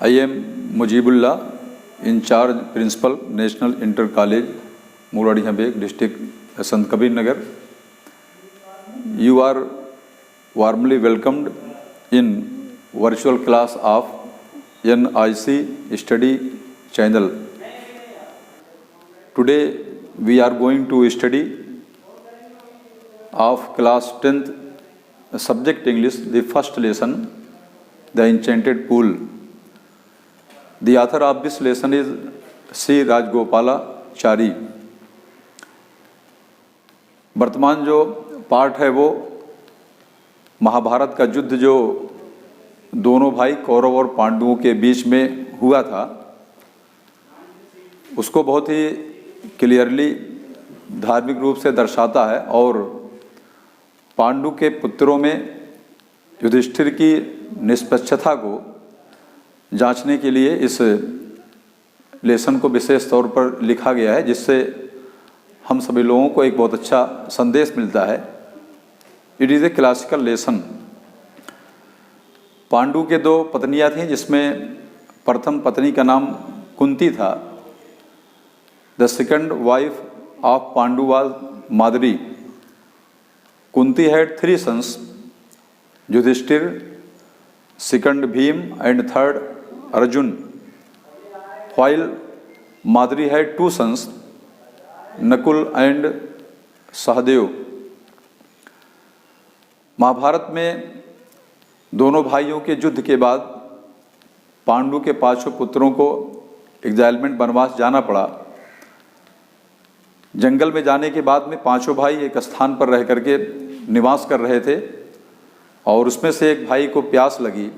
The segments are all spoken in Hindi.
I am Mujibullah, in charge principal, National Inter College, Muradiya Beg, district Sant Kabir Nagar. You are warmly welcomed in virtual class of NIC study channel. Today we are going to study of class 10th subject English, the first lesson, the enchanted pool. The author of this lesson is C. Rajgopalachari. वर्तमान जो पाठ है वो महाभारत का युद्ध जो दोनों भाई कौरव और पांडवों के बीच में हुआ था, उसको बहुत ही क्लियरली धार्मिक रूप से दर्शाता है और पांडु के पुत्रों में युधिष्ठिर की निष्पक्षता को जांचने के लिए इस लेसन को विशेष तौर पर लिखा गया है, जिससे हम सभी लोगों को एक बहुत अच्छा संदेश मिलता है। It is a classical lesson. Pandu के दो पत्नियां थीं, जिसमें प्रथम पत्नी का नाम कुंती था। The second wife of Pandu was Madri. Kunti had 3 sons, Yudhishthir, second Bhim and third Arjun, while Madri had 2 sons, Nakul and Sahadev. Mahabharat में दोनों भाइयों के युद्ध के बाद पांडु के 5 पुत्रों को एग्जाइलमेंट वनवास जाना पड़ा। जंगल में जाने के बाद में 5 भाई एक स्थान पर रह करके निवास कर रहे थे और उसमें से एक भाई को प्यास लगी।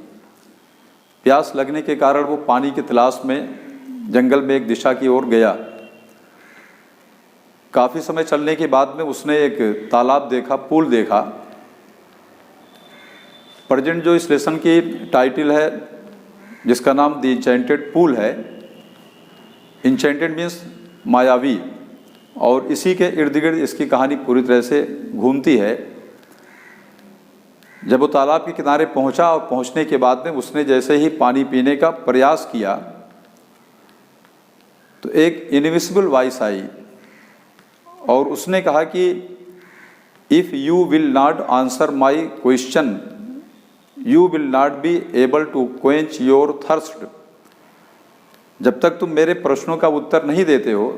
प्यास लगने के कारण वो पानी की तलाश में जंगल में एक दिशा की ओर गया। काफ़ी समय चलने के बाद में उसने एक तालाब देखा, पूल देखा। प्रेजेंट जो इस लेसन की टाइटल है, जिसका नाम द इंचेंटेड पूल है। इंचेंटेड मीन्स मायावी, और इसी के इर्द गिर्द इसकी कहानी पूरी तरह से घूमती है। जब वो तालाब के किनारे पहुंचा और पहुंचने के बाद में उसने जैसे ही पानी पीने का प्रयास किया तो एक इनविजिबल वॉइस आई और उसने कहा कि if you will not answer my question you will not be able to quench your thirst. जब तक तुम मेरे प्रश्नों का उत्तर नहीं देते हो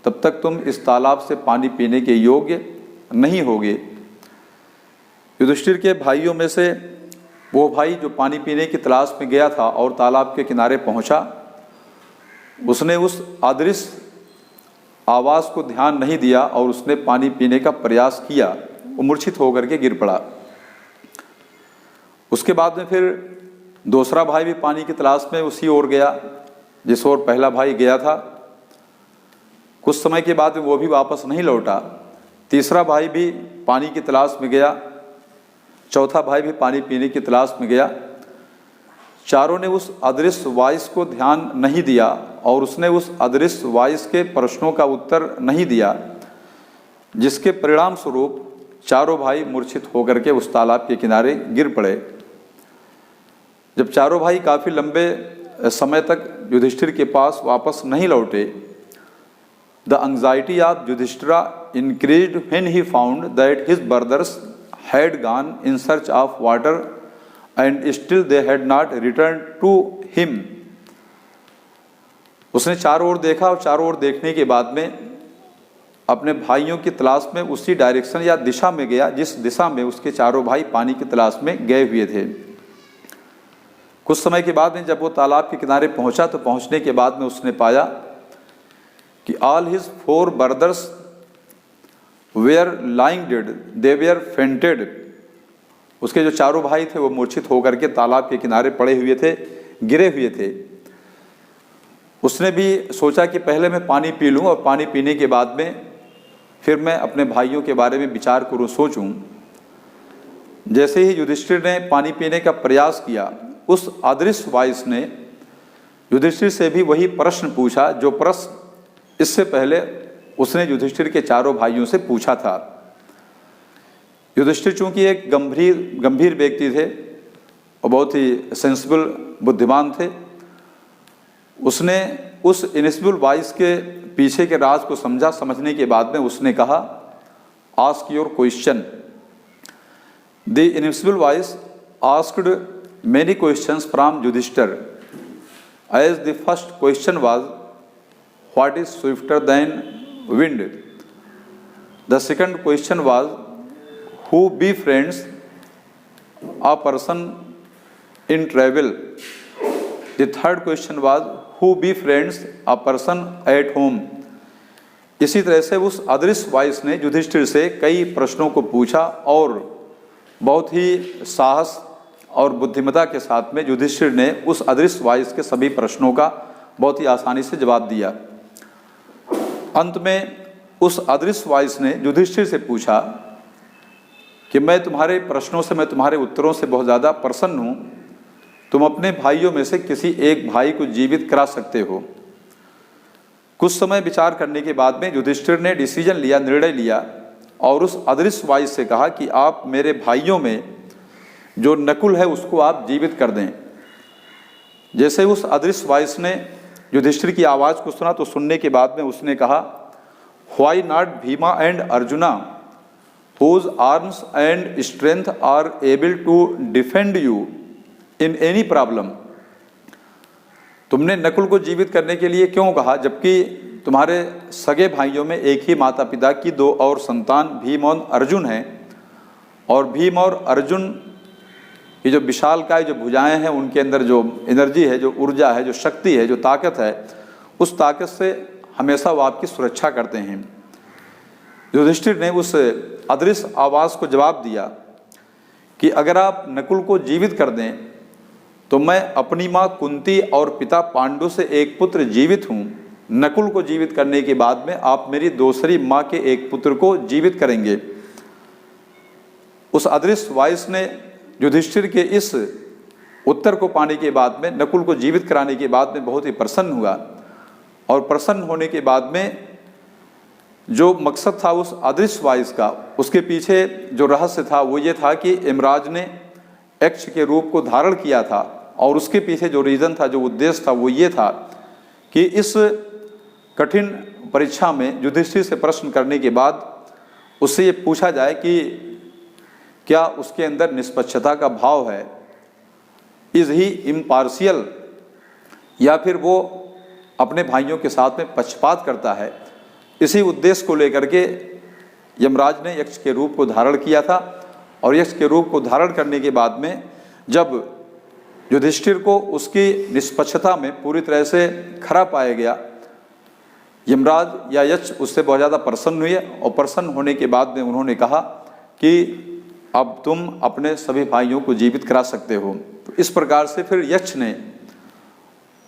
तब तक तुम इस तालाब से पानी पीने के योग्य नहीं होगे। युधिष्ठिर के भाइयों में से वो भाई जो पानी पीने की तलाश में गया था और तालाब के किनारे पहुंचा, उसने उस अदृश्य आवाज़ को ध्यान नहीं दिया और उसने पानी पीने का प्रयास किया। वो मूर्छित होकर के गिर पड़ा। उसके बाद में फिर दूसरा भाई भी पानी की तलाश में उसी ओर गया जिस ओर पहला भाई गया था। कुछ समय के बाद में वो भी वापस नहीं लौटा। तीसरा भाई भी पानी की तलाश में गया। चौथा भाई भी पानी पीने की तलाश में गया। चारों ने उस अदृश्य वॉइस को ध्यान नहीं दिया और उसने उस अदृश्य वॉइस के प्रश्नों का उत्तर नहीं दिया, जिसके परिणाम स्वरूप चारों भाई मूर्छित होकर के उस तालाब के किनारे गिर पड़े। जब चारों भाई काफ़ी लंबे समय तक युधिष्ठिर के पास वापस नहीं लौटे, the anxiety of Yudhishthira increased when he found that his brothers had gone in search of water and still they had not returned to him. उसने चारों ओर देखा और चारों ओर देखने के बाद में अपने भाइयों की तलाश में उसी डायरेक्शन या दिशा में गया जिस दिशा में उसके चारों भाई पानी की तलाश में गए हुए थे। कुछ समय के बाद में जब वो तालाब के किनारे पहुंचा तो पहुंचने के बाद में उसने पाया कि all his 4 brothers were lying dead, they were fainted. उसके जो चारों भाई थे वो मूर्छित होकर के तालाब के किनारे पड़े हुए थे, गिरे हुए थे। उसने भी सोचा कि पहले मैं पानी पी लूँ और पानी पीने के बाद में फिर मैं अपने भाइयों के बारे में विचार करूँ, सोचूं। जैसे ही युधिष्ठिर ने पानी पीने का प्रयास किया, उस अदृश्य वॉइस ने युधिष्ठिर से भी वही प्रश्न पूछा जो प्रश्न इससे पहले उसने युधिष्ठिर के चारों भाइयों से पूछा था। युधिष्ठिर चूंकि एक गंभीर व्यक्ति थे और बहुत ही सेंसिबल बुद्धिमान थे, उसने उस इनविजिबल वॉइस के पीछे के राज को समझा। समझने के बाद में उसने कहा, ask your question. The invisible voice asked many questions from Yudhishthir, as the first question was what is swifter then wind, the second question was who befriends a person in travel, the third question was who befriends a person at home। इसी तरह से उस अदृश्य वॉइस ने युधिष्ठिर से कई प्रश्नों को पूछा और बहुत ही साहस और बुद्धिमत्ता के साथ में युधिष्ठिर ने उस अदृश्य वॉइस के सभी प्रश्नों का बहुत ही आसानी से जवाब दिया। अंत में उस अदृश्य वॉइस ने युधिष्ठिर से पूछा कि मैं तुम्हारे प्रश्नों से, मैं तुम्हारे उत्तरों से बहुत ज़्यादा प्रसन्न हूँ। तुम अपने भाइयों में से किसी एक भाई को जीवित करा सकते हो। कुछ समय विचार करने के बाद में युधिष्ठिर ने डिसीजन लिया, निर्णय लिया और उस अदृश्य वॉइस से कहा कि आप मेरे भाइयों में जो नकुल है उसको आप जीवित कर दें। जैसे उस अदृश्य वॉइस ने युधिष्ठिर की आवाज़ को सुना तो सुनने के बाद में उसने कहा, why not Bhima and arjuna whose arms and strength are able to defend you in any problem। तुमने नकुल को जीवित करने के लिए क्यों कहा, जबकि तुम्हारे सगे भाइयों में एक ही माता पिता की दो और संतान भीम और अर्जुन हैं, और भीम और अर्जुन की जो विशालकाय जो भुजाएं हैं, उनके अंदर जो एनर्जी है, जो ऊर्जा है, जो शक्ति है, जो ताकत है, उस ताकत से हमेशा वो आपकी सुरक्षा करते हैं। युधिष्ठिर ने उस अदृश्य आवाज़ को जवाब दिया कि अगर आप नकुल को जीवित कर दें तो मैं अपनी माँ कुंती और पिता पांडु से एक पुत्र जीवित हूँ। नकुल को जीवित करने के बाद में आप मेरी दूसरी माँ के एक पुत्र को जीवित करेंगे। उस अदृश्य वॉइस ने युधिष्ठिर के इस उत्तर को पाने के बाद में, नकुल को जीवित कराने के बाद में बहुत ही प्रसन्न हुआ, और प्रसन्न होने के बाद में जो मकसद था उस अदृश्य वॉइस का, उसके पीछे जो रहस्य था वो ये था कि यमराज ने यक्ष के रूप को धारण किया था, और उसके पीछे जो रीज़न था, जो उद्देश्य था, वो ये था कि इस कठिन परीक्षा में युधिष्ठिर से प्रश्न करने के बाद उससे ये पूछा जाए कि क्या उसके अंदर निष्पक्षता का भाव है, इज ही इम्पार्शियल, या फिर वो अपने भाइयों के साथ में पक्षपात करता है। इसी उद्देश्य को लेकर के यमराज ने यक्ष के रूप को धारण किया था, और यक्ष के रूप को धारण करने के बाद में जब युधिष्ठिर को उसकी निष्पक्षता में पूरी तरह से खरा पाया गया, यमराज या यक्ष उससे बहुत ज़्यादा प्रसन्न हुए, और प्रसन्न होने के बाद में उन्होंने कहा कि अब तुम अपने सभी भाइयों को जीवित करा सकते हो। तो इस प्रकार से फिर यक्ष ने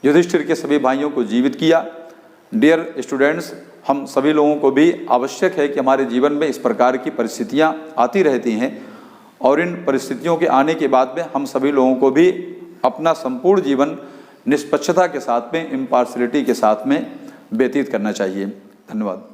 युधिष्ठिर के सभी भाइयों को जीवित किया। डियर स्टूडेंट्स, हम सभी लोगों को भी आवश्यक है कि हमारे जीवन में इस प्रकार की परिस्थितियां आती रहती हैं, और इन परिस्थितियों के आने के बाद में हम सभी लोगों को भी अपना संपूर्ण जीवन निष्पक्षता के साथ में, इम्पार्शियलिटी के साथ में व्यतीत करना चाहिए। धन्यवाद।